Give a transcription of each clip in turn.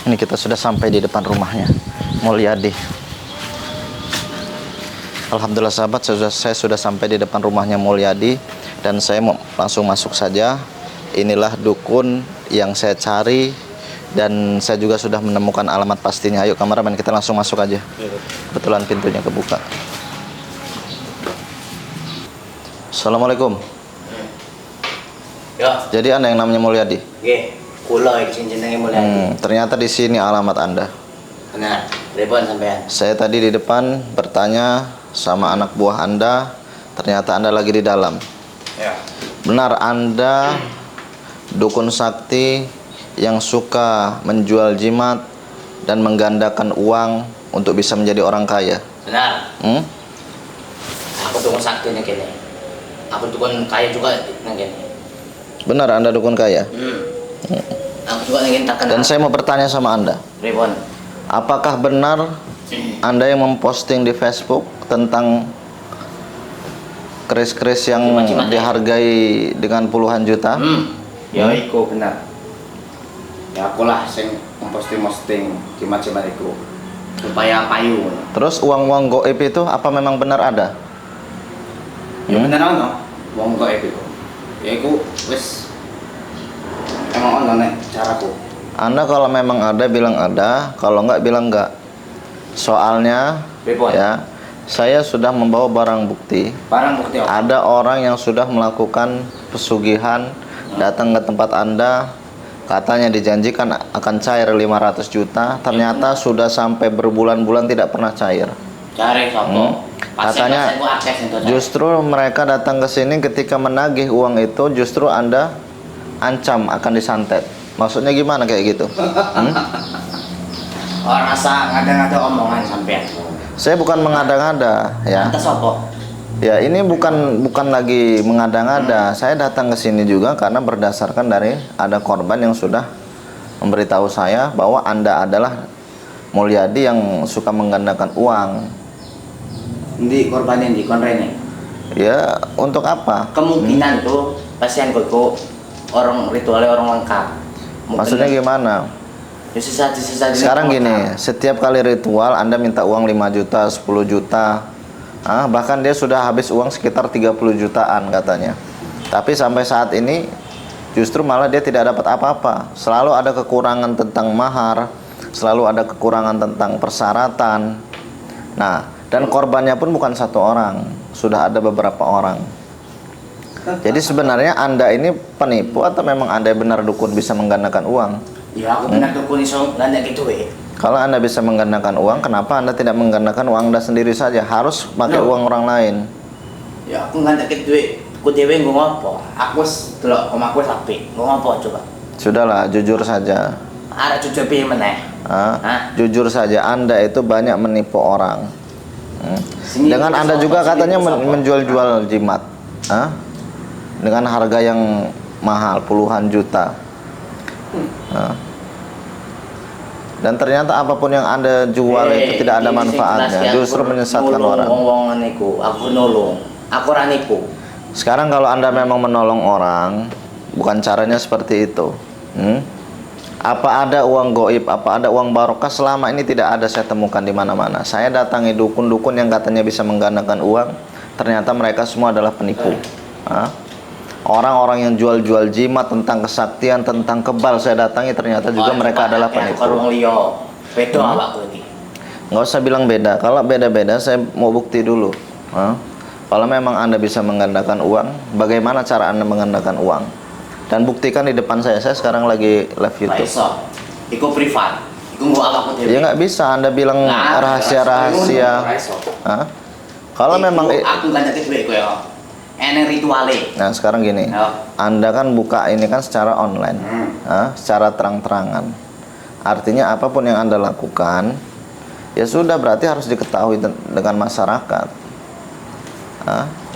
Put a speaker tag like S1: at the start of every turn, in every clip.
S1: Ini kita sudah sampai di depan rumahnya Mulyadi. Alhamdulillah sahabat, saya sudah sampai di depan rumahnya Mulyadi dan saya mau langsung masuk saja. Inilah dukun yang saya cari dan saya juga sudah menemukan alamat pastinya. Ayo kameramen, kita langsung masuk aja. Kebetulan pintunya kebuka. Assalamualaikum.
S2: Ya.
S1: Jadi Anda yang namanya Mulyadi?
S2: Nggih, kula iki jenenge Mulyadi.
S1: Ternyata di sini alamat Anda.
S2: Benar. Pripun sampean?
S1: Saya tadi di depan bertanya sama anak buah Anda, ternyata Anda lagi di dalam.
S2: Ya.
S1: Benar Anda dukun sakti yang suka menjual jimat dan menggandakan uang untuk bisa menjadi orang kaya?
S2: Benar. Aku dukun sakti nih kene. Aku dukun kaya juga nang kene.
S1: Benar Anda dukun kaya?
S2: Aku juga ingin takkan.
S1: Dan saya mau bertanya sama Anda.
S2: Pripun?
S1: Apakah benar Anda yang memposting di Facebook tentang keris-keris yang
S2: Jimat-jimat
S1: dihargai dengan puluhan juta?
S2: Ya iku benar. Ya aku lah sing memposting jimat-jimat iku. Supaya payu.
S1: Terus uang-uang goib itu apa memang benar ada?
S2: Ya bener ono. Wong kok iku. Ya iku wis emang ono nek caraku.
S1: Anda kalau memang ada bilang ada, kalau enggak bilang enggak. Soalnya
S2: Pripun?
S1: ya, saya sudah membawa barang bukti.
S2: Barang bukti apa?
S1: Ada orang yang sudah melakukan pesugihan datang ke tempat Anda, katanya dijanjikan akan cair 500 juta, ternyata sudah sampai berbulan-bulan tidak pernah cair.
S2: Cari sopo.
S1: Katanya justru mereka datang ke sini ketika menagih uang itu, justru Anda ancam akan disantet. Maksudnya gimana kayak gitu?
S2: Orang rasa ngada-ngada omongan sampean.
S1: Saya bukan mengada-ngada, ya.
S2: Atas sopo?
S1: Ya, ini bukan lagi mengada-ngada. Saya datang ke sini juga karena berdasarkan dari ada korban yang sudah memberitahu saya bahwa Anda adalah Mulyadi yang suka menggandakan uang.
S2: Di korban yang di konrene.
S1: Ya, untuk apa?
S2: Kemungkinan tuh pasien kok orang ritualnya orang lengkap.
S1: Maksudnya gimana?
S2: Ya sisa-sisa
S1: Sekarang gini, setiap kali ritual Anda minta uang 5 juta, 10 juta. Bahkan dia sudah habis uang sekitar 30 jutaan katanya. Tapi sampai saat ini justru malah dia tidak dapat apa-apa. Selalu ada kekurangan tentang mahar, selalu ada kekurangan tentang persyaratan. Nah, dan korbannya pun bukan satu orang, sudah ada beberapa orang. Jadi sebenarnya Anda ini penipu atau memang Anda benar dukun bisa menggandakan uang?
S2: Ya aku benar dukun iso ganda gitu
S1: Kalau Anda bisa menggandakan uang, kenapa Anda tidak menggandakan uang Anda sendiri saja? Harus pakai uang orang lain.
S2: Ya aku ganda gitu ku dhewe nggo ngopo? Aku wis delok omahku wis apik. Nggo ngopo coba?
S1: Sudahlah, jujur saja.
S2: Arek jujur piye meneh?
S1: Jujur saja, Anda itu banyak menipu orang. Dengan Anda juga katanya menjual-jual jimat, dengan harga yang mahal puluhan juta. Dan ternyata apapun yang Anda jual itu tidak ada manfaatnya, justru menyesatkan orang.
S2: Wong-wong niku, aku nolong. Aku ora nipu.
S1: Sekarang kalau Anda memang menolong orang, bukan caranya seperti itu. Apa ada uang goib, apa ada uang barokah? Selama ini tidak ada saya temukan di mana-mana. Saya datangi dukun-dukun yang katanya bisa menggandakan uang, ternyata mereka semua adalah penipu. Orang-orang yang jual-jual jimat tentang kesaktian, tentang kebal saya datangi, ternyata juga mereka adalah penipu.
S2: Beda awakku iki.
S1: Nggak usah bilang beda. Kalau beda-beda, saya mau bukti dulu. Kalau memang Anda bisa menggandakan uang, bagaimana cara Anda menggandakan uang? Dan buktikan di depan saya sekarang lagi live YouTube.
S2: Iku privat. Iku nggo awakku dhewe.
S1: Ya nggak bisa Anda bilang rahasia-rahasia. Kalau memang
S2: aku ganda gitu kowe ya. Ene rituale.
S1: Nah, sekarang gini. Anda kan buka ini kan secara online. Secara terang-terangan. Artinya apapun yang Anda lakukan, ya sudah berarti harus diketahui dengan masyarakat.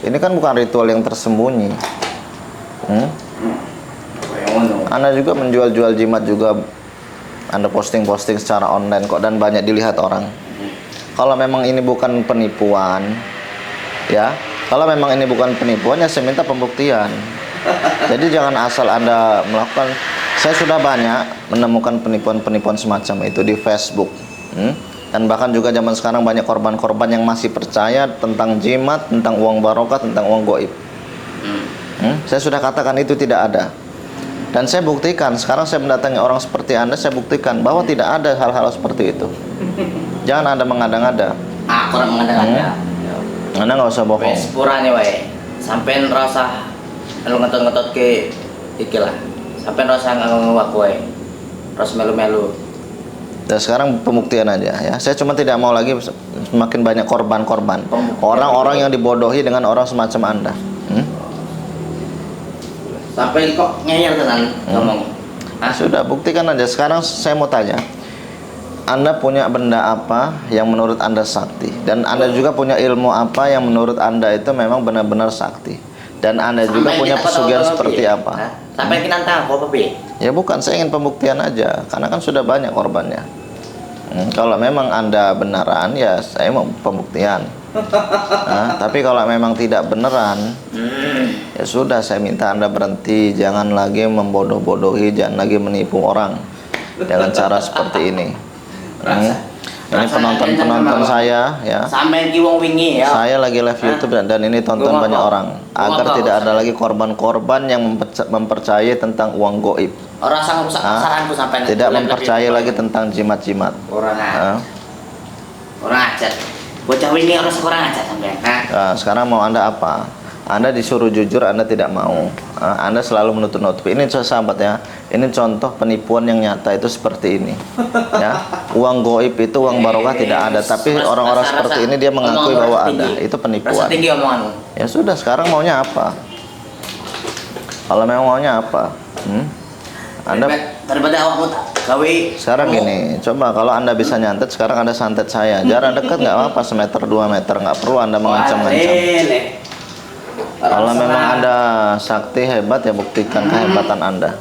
S1: Ini kan bukan ritual yang tersembunyi. Anda juga menjual-jual jimat juga. Anda posting-posting secara online kok dan banyak dilihat orang. Kalau memang ini bukan penipuan, ya. Kalau memang ini bukan penipuan, ya saya minta pembuktian. Jadi jangan asal Anda melakukan Saya sudah banyak menemukan penipuan-penipuan semacam itu di Facebook. Dan bahkan juga zaman sekarang banyak korban-korban yang masih percaya tentang jimat, tentang uang barokah, tentang uang goib. Saya sudah katakan itu tidak ada. Dan saya buktikan, sekarang saya mendatangi orang seperti Anda, saya buktikan bahwa tidak ada hal-hal seperti itu. Jangan Anda mengada-ngada.
S2: Aku orang mengada-ngada.
S1: Anda nggak usah bohong.
S2: Wes purane wae. Sampean rasa lu ngetot-ngetot ke iki lah. Sampean rasa ngawak wae. Terus melu-melu.
S1: Dan sekarang pembuktian aja ya. Saya cuma tidak mau lagi semakin banyak korban-korban. Orang-orang yang dibodohi dengan orang semacam Anda.
S2: Sampai kok ngeyel tenan ngomong.
S1: Sudah, buktikan aja. Sekarang saya mau tanya. Anda punya benda apa yang menurut Anda sakti? Dan Anda juga punya ilmu apa yang menurut Anda itu memang benar-benar sakti? Dan Anda juga punya pesugihan seperti apa?
S2: Sampai kita tahu apa, Pi?
S1: Ya bukan, saya ingin pembuktian aja. Karena kan sudah banyak korbannya. Kalau memang Anda beneran, ya saya mau pembuktian. Tapi kalau memang tidak beneran, ya sudah, saya minta Anda berhenti. Jangan lagi membodoh-bodohi, jangan lagi menipu orang dengan cara seperti ini. Ini penonton-penonton saya ya.
S2: Sampai ki wong wingi ya.
S1: Saya lagi live YouTube dan ini tonton banyak orang. Agar tidak ada lagi korban-korban yang mempercayai tentang uang goib.
S2: Orang sang rusak pasaranku sampai
S1: tidak mempercayai lagi tentang jimat-jimat.
S2: Orang ajar. Bocah wingi orang seorang ajar sampean.
S1: Nah, sekarang mau Anda apa? Anda disuruh jujur, Anda tidak mau. Anda selalu menutup-nutupi. Ini sahabat ya. Ini contoh penipuan yang nyata itu seperti ini. Ya, uang goib itu uang barokah tidak ada. Tapi orang-orang seperti ini dia mengakui bahwa ada. Itu penipuan. Ya sudah, sekarang maunya apa? Kalau memang maunya apa? Anda
S2: daripada awakmu gawe. Sekarang
S1: gini, coba kalau Anda bisa nyantet, sekarang Anda santet saya. Jarak dekat nggak apa-apa, semeter 2 meter, nggak perlu Anda mengancam-ngancam. Kalau memang Anda sakti hebat, ya buktikan kehebatan Anda.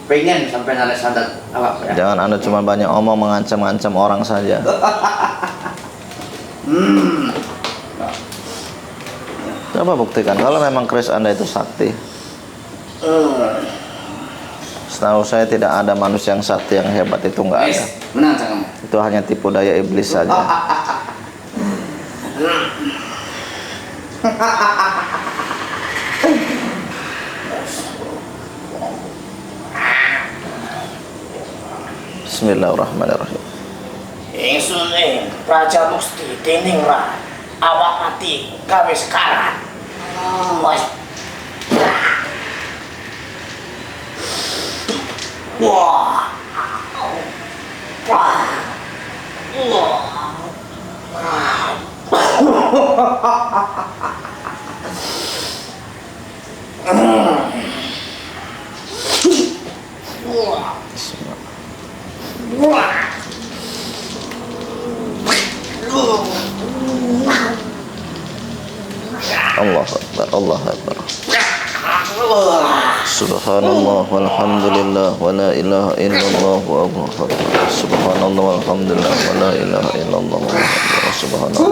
S2: Pengen sampai narik santet awak ya.
S1: Jangan Anda cuma banyak omong, mengancam-ngancam orang saja. Coba buktikan kalau memang keris Anda itu sakti. Setahu saya tidak ada manusia yang sakti yang hebat, itu nggak ada.
S2: Menang kamu.
S1: Itu hanya tipu daya iblis saja. Bismillahirrahmanirrahim.
S2: Ingsun Raja Musti Tiningrat awak mati gawe sekarat. Wah.
S1: Allah Akbar, Allah Akbar. Subhanallah walhamdulillah wa la ilaha illallah wa Allahu akbar. Subhanallah walhamdulillah wa la ilaha illallah wa subhanallah.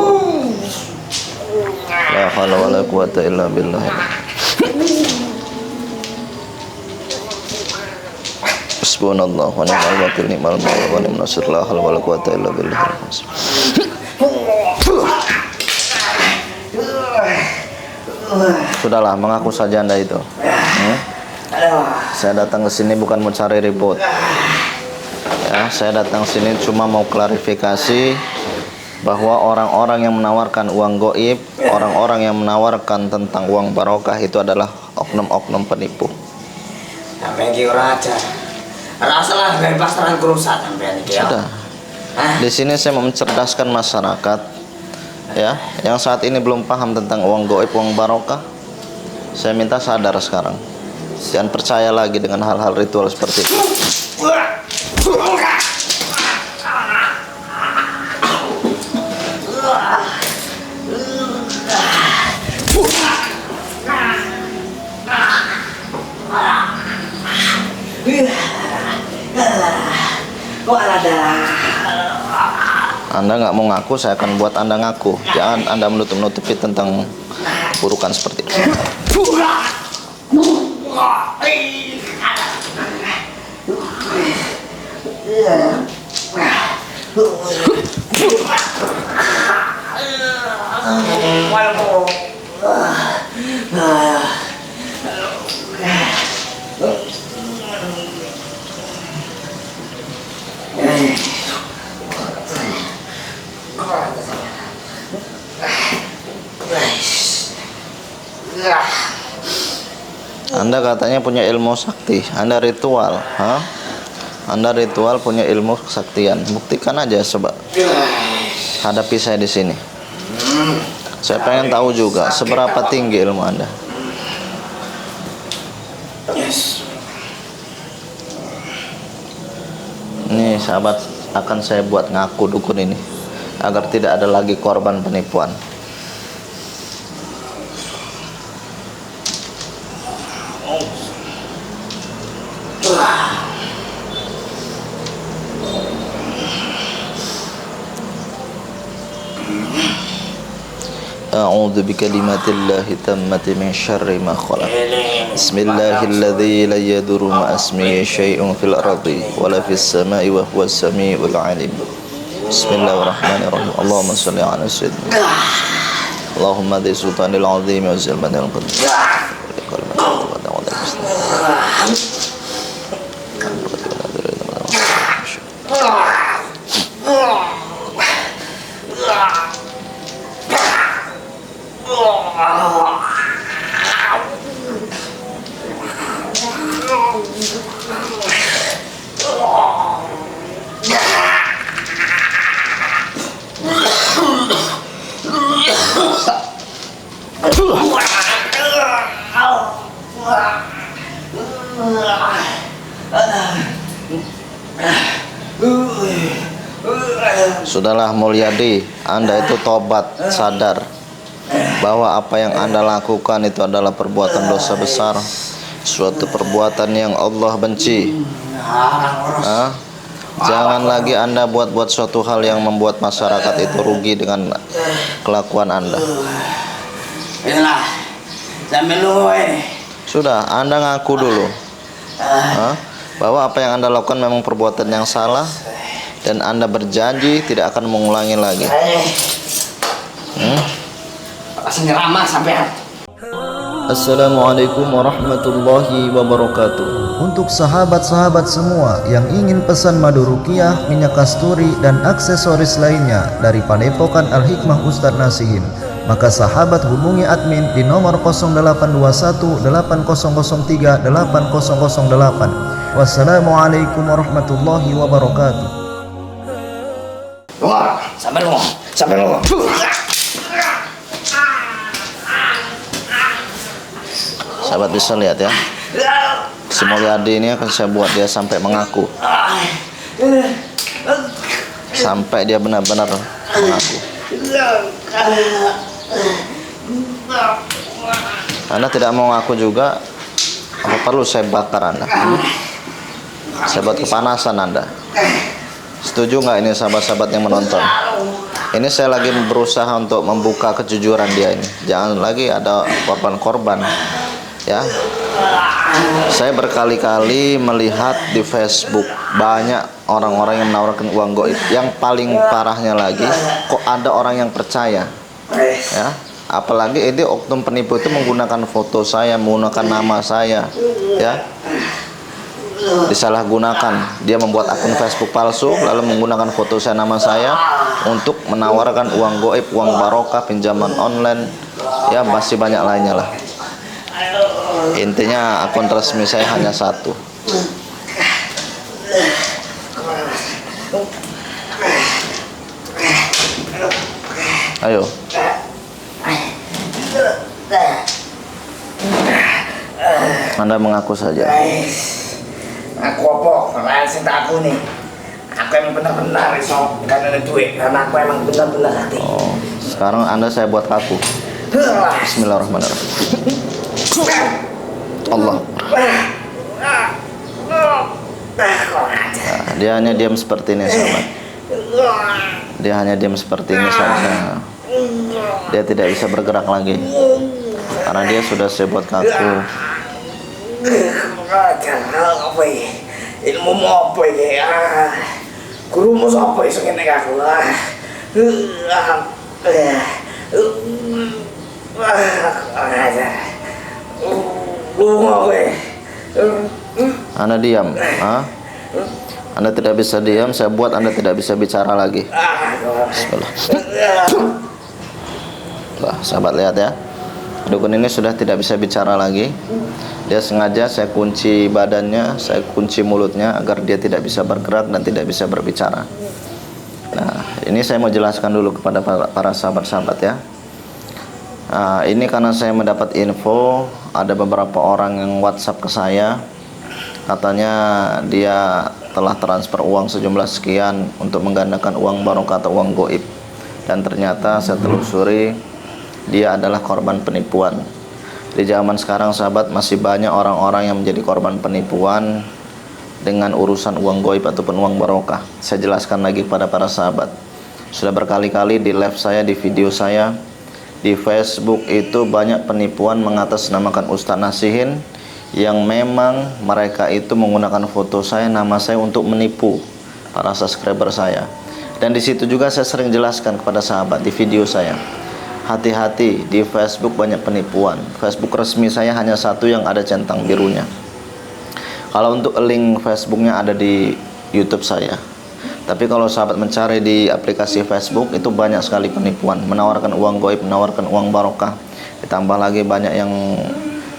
S1: La haula wa la quwata illa billah. Subhanallah wa ni'mal wakil ni'mal mawla wa ni'mal nasir. La haula wa la quwata illa billah. Sudahlah, mengaku saja Anda itu. Saya datang ke sini bukan mau cari ribut. Ya, saya datang sini cuma mau klarifikasi bahwa orang-orang yang menawarkan uang goib, orang-orang yang menawarkan tentang uang barokah itu adalah oknum-oknum penipu.
S2: Sampai ki ora aja. Rasalah bebas terang kerusak sampean iki ya.
S1: Sudah. Di sini saya mau mencerdaskan masyarakat ya, yang saat ini belum paham tentang uang goib, uang barokah. Saya minta sadar sekarang. Jangan percaya lagi dengan hal-hal ritual seperti itu. Anda nggak mau ngaku, saya akan buat Anda ngaku. Jangan Anda menutup-nutupi tentang burukan seperti itu. Anda katanya punya ilmu sakti, Anda ritual, Anda ritual punya ilmu kesaktian. Buktikan aja coba. Hadapi saya di sini. Saya pengen tahu juga seberapa tinggi ilmu Anda. Ini sahabat, akan saya buat ngaku dukun ini agar tidak ada lagi korban penipuan. A'udzu bikalimatillahi tammati min syarri ma khalaq. Bismillahilladzi la yadurru ma ismihi syai'un fil ardi wala fis sama'i wa huwas samiul 'alim. Bismillahirrahmanirrahim. Allahumma shalli 'ala sayyidina. Allahumma di sultanil 'azim wa zalmanil qadim. Sudahlah Mulyadi, Anda itu tobat, sadar bahwa apa yang Anda lakukan itu adalah perbuatan dosa besar, suatu perbuatan yang Allah benci. Jangan lagi Anda buat-buat suatu hal yang membuat masyarakat itu rugi dengan kelakuan Anda. Sudah, Anda ngaku dulu bahwa apa yang Anda lakukan memang perbuatan yang salah, dan Anda berjanji tidak akan mengulangi lagi. Assalamualaikum warahmatullahi wabarakatuh.
S3: Untuk sahabat-sahabat semua yang ingin pesan madu ruqyah, minyak kasturi, dan aksesoris lainnya dari Padepokan Al-Hikmah Ustadz Nasihin, maka sahabat hubungi admin di nomor 0821 8003 8008. Wassalamualaikum warahmatullahi wabarakatuh.
S2: Sampai lu.
S1: Sahabat bisa lihat ya, si Mulyadi ini akan saya buat dia sampai mengaku, sampai dia benar-benar mengaku. Anda tidak mau ngaku juga, apa perlu saya bakar Anda? Saya buat kepanasan Anda. Setuju nggak ini sahabat-sahabat yang menonton? Ini saya lagi berusaha untuk membuka kejujuran dia ini. Jangan lagi ada korban-korban, ya. Saya berkali-kali melihat di Facebook banyak orang-orang yang menawarkan uang goib. Yang paling parahnya lagi, kok ada orang yang percaya, ya. Apalagi ini oknum penipu itu menggunakan foto saya, menggunakan nama saya, ya. Disalahgunakan, dia membuat akun Facebook palsu lalu menggunakan foto saya, nama saya untuk menawarkan uang goib, uang barokah, pinjaman online, ya masih banyak lainnya lah. Intinya akun resmi saya hanya satu. Ayo, Anda mengaku saja.
S4: Aku apa? Karena saya tak aku nih. Aku emang benar-benar iso karena ada duit. Karena aku emang benar-benar hati.
S1: Oh, sekarang Anda saya buat kaku. Bismillahirrahmanirrahim. Allah. Nah, dia hanya diam seperti ini, sahabat. Dia hanya diam seperti ini saja. Dia tidak bisa bergerak lagi karena dia sudah saya buat kaku.
S4: ilmu mau apa iki? Gurumu sapa iso ngene aku?
S1: Anda diam, Anda tidak bisa diam, saya buat Anda tidak bisa bicara lagi. Bismillah. Lah, sahabat lihat ya. Dukun ini sudah tidak bisa bicara lagi. Dia sengaja saya kunci badannya, saya kunci mulutnya agar dia tidak bisa bergerak dan tidak bisa berbicara. Nah, ini saya mau jelaskan dulu kepada para sahabat-sahabat ya. Ini karena saya mendapat info ada beberapa orang yang WhatsApp ke saya, katanya dia telah transfer uang sejumlah sekian untuk menggandakan uang barokah atau uang goib, dan ternyata saya telusuri dia adalah korban penipuan. Di zaman sekarang sahabat, masih banyak orang-orang yang menjadi korban penipuan dengan urusan uang goib ataupun uang barokah. Saya jelaskan lagi kepada para sahabat. Sudah berkali-kali di live saya, di video saya, di Facebook itu banyak penipuan mengatasnamakan Ustadz Nasihin, yang memang mereka itu menggunakan foto saya, nama saya untuk menipu para subscriber saya. Dan di situ juga saya sering jelaskan kepada sahabat di video saya. Hati-hati, di Facebook banyak penipuan. Facebook resmi saya hanya satu yang ada centang birunya. Kalau untuk link Facebooknya ada di YouTube saya. Tapi kalau sahabat mencari di aplikasi Facebook itu banyak sekali penipuan, menawarkan uang goib, menawarkan uang barokah. Ditambah lagi banyak yang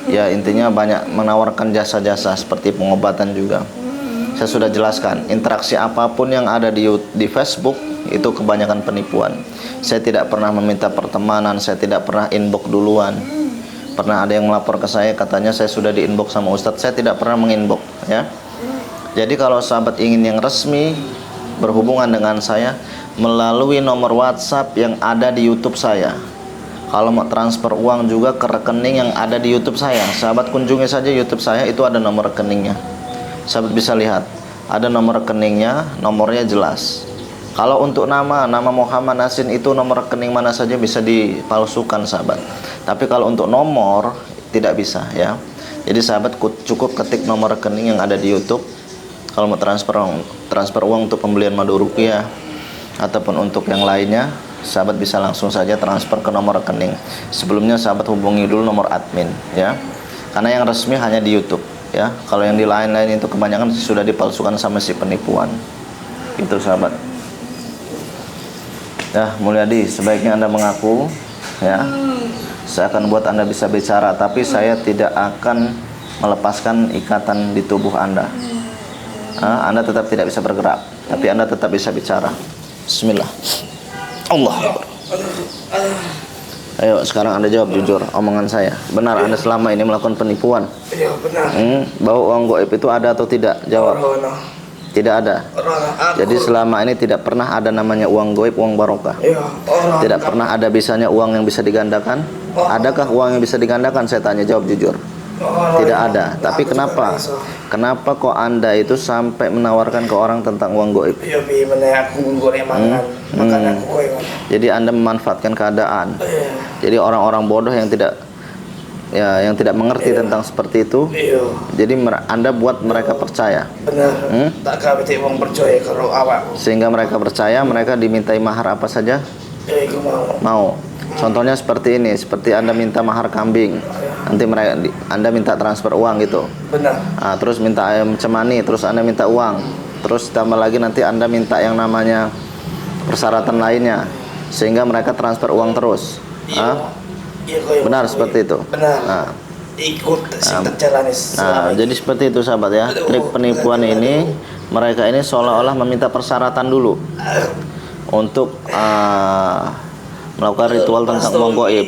S1: ya intinya banyak menawarkan jasa-jasa seperti pengobatan juga. Saya sudah jelaskan, interaksi apapun yang ada di Facebook itu kebanyakan penipuan. Saya tidak pernah meminta pertemanan, saya tidak pernah inbox duluan. Pernah ada yang melapor ke saya, katanya saya sudah di inbox sama Ustadz, saya tidak pernah menginbox ya. Jadi kalau sahabat ingin yang resmi berhubungan dengan saya melalui nomor WhatsApp yang ada di YouTube saya. Kalau mau transfer uang juga ke rekening yang ada di YouTube saya, sahabat kunjungi saja YouTube saya, itu ada nomor rekeningnya. Sahabat bisa lihat, ada nomor rekeningnya, nomornya jelas. Kalau untuk nama Muhammad Nasin itu nomor rekening mana saja bisa dipalsukan sahabat. Tapi kalau untuk nomor tidak bisa ya. Jadi sahabat cukup ketik nomor rekening yang ada di YouTube. Kalau mau transfer uang untuk pembelian madu ruqyah ataupun untuk yang lainnya, sahabat bisa langsung saja transfer ke nomor rekening. Sebelumnya sahabat hubungi dulu nomor admin ya. Karena yang resmi hanya di YouTube ya. Kalau yang di lain-lain itu kebanyakan sudah dipalsukan sama si penipuan. Itu sahabat. Ya, Mulyadi, sebaiknya Anda mengaku ya. Saya akan buat Anda bisa bicara, tapi saya tidak akan melepaskan ikatan di tubuh Anda. Anda tetap tidak bisa bergerak, tapi Anda tetap bisa bicara. Bismillah. Allah. Ayo sekarang Anda jawab jujur omongan saya. Benar Anda selama ini melakukan penipuan?
S4: Iya benar.
S1: Bahwa uang goib itu ada atau tidak? Jawab. Tidak ada. Jadi selama ini tidak pernah ada namanya uang goib, uang barokah. Tidak pernah ada bisanya uang yang bisa digandakan. Adakah uang yang bisa digandakan? Saya tanya, jawab jujur. Tidak ada. Tapi kenapa? Kenapa kok Anda itu sampai menawarkan ke orang tentang uang goib? Jadi Anda memanfaatkan keadaan. Jadi orang-orang bodoh yang tidak mengerti tentang seperti itu. Jadi Anda buat mereka percaya.
S4: Benar. Tak kabeh wong percaya karo awak.
S1: Sehingga mereka percaya, mereka dimintai mahar apa saja? Mau. Contohnya seperti ini, seperti Anda minta mahar kambing. Nanti Anda minta transfer uang gitu.
S4: Benar.
S1: Terus minta ayam cemani, terus Anda minta uang. Terus tambah lagi nanti Anda minta yang namanya persyaratan lainnya, sehingga mereka transfer uang terus. Benar seperti itu.
S4: Benar. Ikut terjalani.
S1: Jadi seperti itu sahabat ya. Trik penipuan ini, mereka ini seolah-olah meminta persyaratan dulu untuk melakukan ritual tentang uang goib,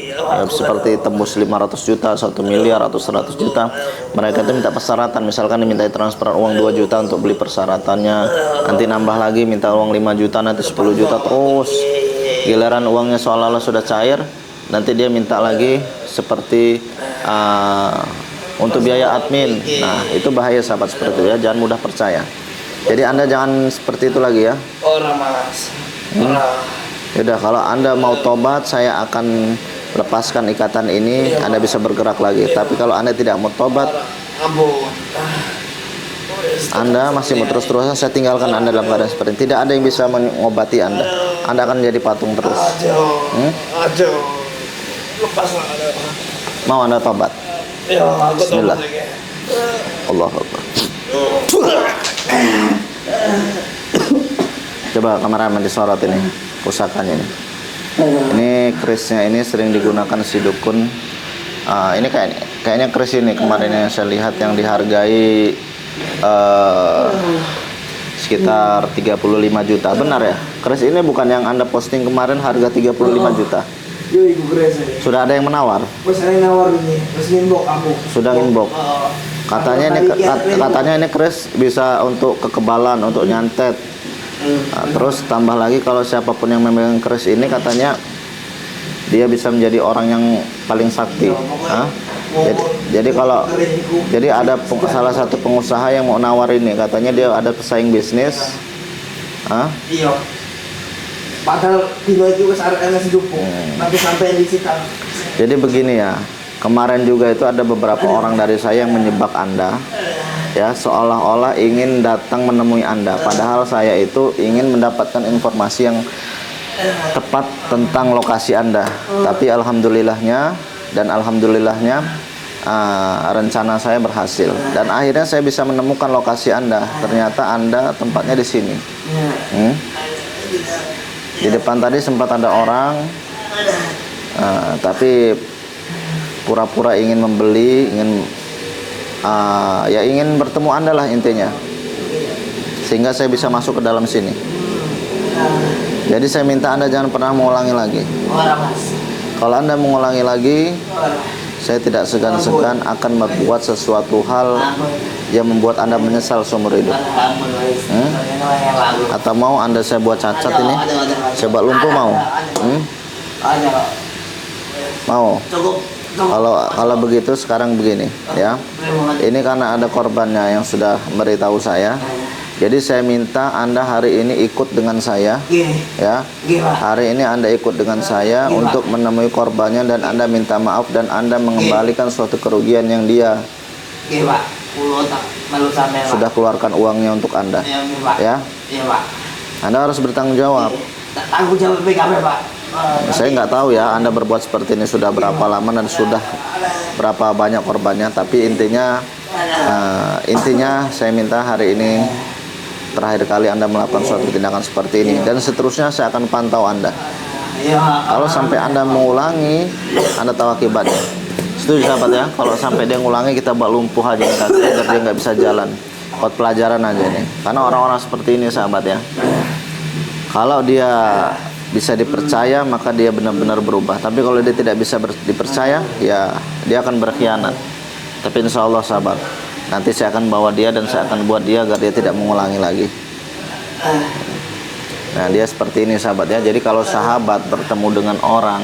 S1: seperti tembus 500 juta, 1 miliar atau 100 juta. Mereka itu minta persyaratan, misalkan dimintai transfer uang 2 juta untuk beli persyaratannya, nanti nambah lagi minta uang 5 juta, nanti 10 juta, terus giliran uangnya seolah-olah sudah cair, nanti dia minta lagi seperti untuk biaya admin. Nah, itu bahaya sahabat seperti itu ya, jangan mudah percaya. Jadi Anda jangan seperti itu lagi ya.
S4: Orang Mas.
S1: Yaudah, kalau Anda mau tobat, saya akan lepaskan ikatan ini, Anda bisa bergerak lagi. Tapi kalau Anda tidak mau tobat, Anda masih mau terus-terusan saya tinggalkan Anda dalam keadaan seperti ini. Tidak ada yang bisa mengobati Anda. Anda akan menjadi patung terus.
S4: Aduh. Lepaslah.
S1: Mau Anda tobat?
S4: Ya, aku
S1: Bismillah.
S4: tobat lagi.
S1: Allahu Akbar. Coba kameramen disorot ini pusakanya ini. Ini kerisnya ini sering digunakan si dukun. Ini kayaknya keris ini kemarin yang saya lihat yang dihargai sekitar 35 juta. Benar ya? Keris ini bukan yang Anda posting kemarin harga 35 juta.
S4: Yo, ibu keres ini.
S1: Sudah ada yang menawar.
S4: Bos ada yang nawar ini. Bos inbox aku.
S1: Sudah inbox. Katanya ini keris bisa untuk kekebalan, untuk nyantet. Nah, terus tambah lagi kalau siapapun yang memegang keris ini katanya dia bisa menjadi orang yang paling sakti. Jadi ada salah satu pengusaha yang mau nawar ini, katanya dia ada pesaing bisnis.
S4: Iya. Padahal dino itu kesarkan si dukung, tapi sampai di situ.
S1: Jadi begini ya, kemarin juga itu ada beberapa orang dari saya yang menyebak Anda, ya seolah-olah ingin datang menemui Anda. Padahal saya itu ingin mendapatkan informasi yang tepat tentang lokasi Anda. Tapi alhamdulillahnya rencana saya berhasil dan akhirnya saya bisa menemukan lokasi Anda. Ternyata Anda tempatnya di sini. Di depan tadi sempat ada orang, tapi pura-pura ingin membeli, ingin bertemu Anda lah intinya, sehingga saya bisa masuk ke dalam sini. Jadi saya minta Anda jangan pernah mengulangi lagi. Kalau Anda mengulangi lagi, saya tidak segan-segan akan membuat sesuatu hal yang membuat Anda menyesal seumur hidup. Atau mau Anda saya buat cacat ini, saya buat lumpuh mau? Mau? Kalau begitu sekarang begini ya. Ini karena ada korbannya yang sudah memberitahu saya. Jadi saya minta Anda hari ini ikut dengan saya, ya. Hari ini Anda ikut dengan saya untuk menemui korbannya dan Anda minta maaf dan Anda mengembalikan suatu kerugian yang dia sudah keluarkan uangnya untuk Anda, ya. Anda harus bertanggung jawab.
S4: Tanggung jawab PKP, Pak.
S1: Saya nggak tahu ya Anda berbuat seperti ini sudah berapa lama dan sudah berapa banyak korbannya. Tapi intinya saya minta hari ini terakhir kali Anda melakukan suatu tindakan seperti ini dan seterusnya saya akan pantau Anda. Kalau sampai Anda mengulangi, Anda tahu akibatnya. Setuju sahabat ya? Kalau sampai dia mengulangi, kita buat lumpuh aja kaki agar dia nggak bisa jalan. Buat pelajaran aja nih. Karena orang-orang seperti ini sahabat ya, kalau dia bisa dipercaya maka dia benar-benar berubah. Tapi kalau dia tidak bisa dipercaya, ya dia akan berkhianat. Tapi insya Allah sahabat, nanti saya akan bawa dia dan saya akan buat dia agar dia tidak mengulangi lagi. Nah dia seperti ini sahabat ya. Jadi kalau sahabat bertemu dengan orang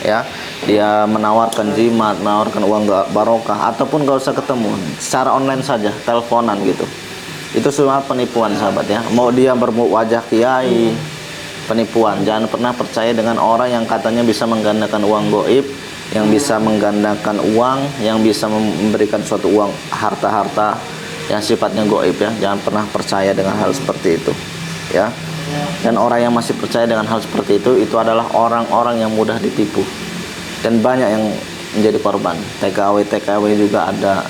S1: ya, dia menawarkan jimat, menawarkan uang barokah, ataupun gak usah ketemu, secara online saja, teleponan gitu, itu semua penipuan sahabat ya. Mau dia berwajah kiai, penipuan. Jangan pernah percaya dengan orang yang katanya bisa menggandakan uang goib, yang bisa menggandakan uang, yang bisa memberikan suatu uang harta-harta yang sifatnya goib ya. Jangan pernah percaya dengan hal seperti itu ya. Dan orang yang masih percaya dengan hal seperti itu adalah orang-orang yang mudah ditipu dan banyak yang menjadi korban. TKW juga ada,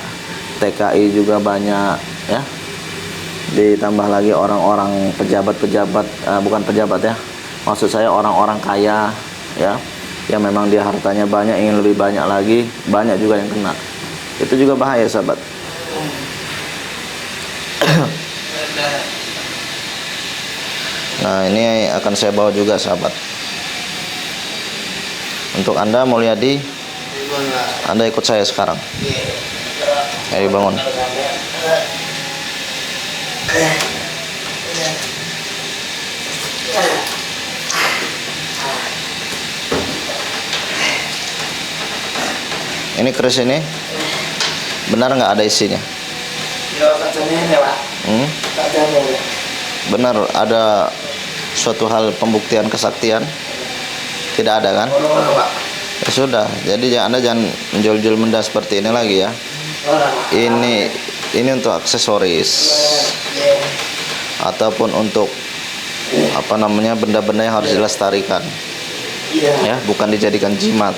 S1: TKI juga banyak ya. Ditambah lagi orang-orang pejabat-pejabat, bukan pejabat ya, maksud saya orang-orang kaya ya, yang memang dia hartanya banyak, ingin lebih banyak lagi, banyak juga yang kena. Itu juga bahaya sahabat. Nah ini akan saya bawa juga sahabat. Untuk Anda Mulyadi, Anda ikut saya sekarang. Ayo bangun. Ini keris ini benar nggak ada isinya? Benar ada suatu hal pembuktian kesaktian? Tidak ada kan? Ya sudah, jadi Anda jangan menjual-jual benda seperti ini lagi ya. ini untuk aksesoris ataupun untuk apa namanya benda-benda yang harus dilestarikan, ya, bukan dijadikan jimat.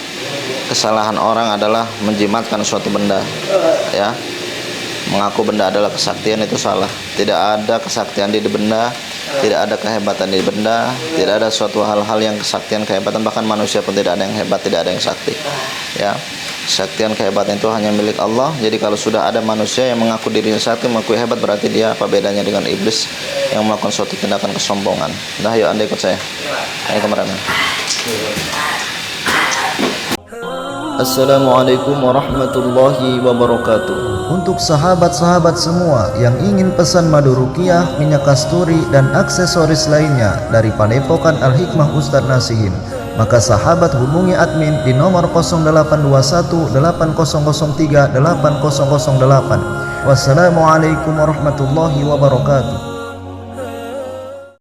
S1: Kesalahan orang adalah menjimatkan suatu benda, ya, mengaku benda adalah kesaktian, itu salah. Tidak ada kesaktian di benda, tidak ada kehebatan di benda, tidak ada suatu hal-hal yang kesaktian kehebatan, bahkan manusia pun tidak ada yang hebat, tidak ada yang sakti, ya. Kesaktian kehebatan itu hanya milik Allah. Jadi kalau sudah ada manusia yang mengaku dirinya sakti, mengaku hebat, berarti dia apa bedanya dengan iblis yang melakukan suatu tindakan kesombongan. Nah, yuk Anda ikut saya. Ayo kemana? Assalamualaikum warahmatullahi wabarakatuh.
S3: Untuk sahabat-sahabat semua yang ingin pesan madu ruqyah, minyak kasturi, dan aksesoris lainnya dari Padepokan Al-Hikmah Ustadz Nasihin, maka sahabat hubungi admin di nomor 0821 8003 8008. Wassalamualaikum warahmatullahi wabarakatuh.